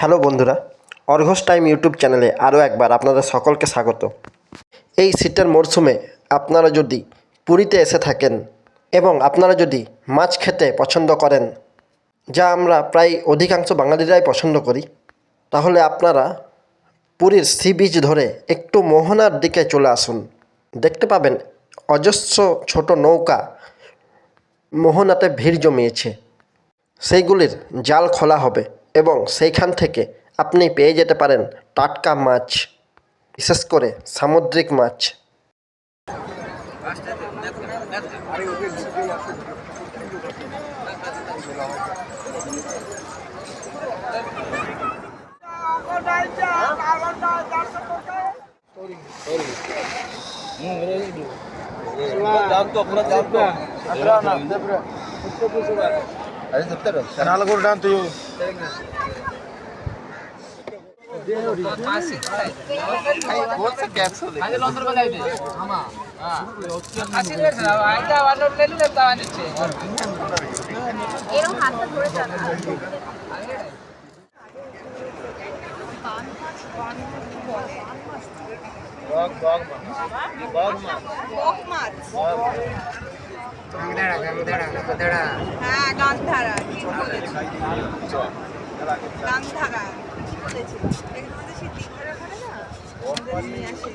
Hello বন্ধুরা, অর্ঘস time YouTube চ্যানেলে আরও একবার আপনাদের সকলকে স্বাগত। এই শীতের মরশুমে আপনারা যদি পুরীতে এসে থাকেন এবং আপনারা যদি মাছ খেতে পছন্দ করেন, যা আমরা প্রায় অধিকাংশ বাঙালিরাই পছন্দ করি, তাহলে আপনারা পুরীর সি বিচ ধরে একটু মোহনার দিকে চলে আসুন। দেখতে পাবেন অজস্র ছোট নৌকা মোহনাতে ভিড় জমিয়েছে। সেইগুলির জাল খোলা হবে এবং সেইখান থেকে আপনি পেয়ে যেতে পারেন টাটকা মাছ, বিশেষ করে সামুদ্রিক মাছ। হ্যাঁ, গান্ধারা ঠিক বলেছি। গান্ধারা ঠিক বলেছি। এগুলো আমাদের সেই দীঘার ওখানে না, আমাদের নিয়ে আসে।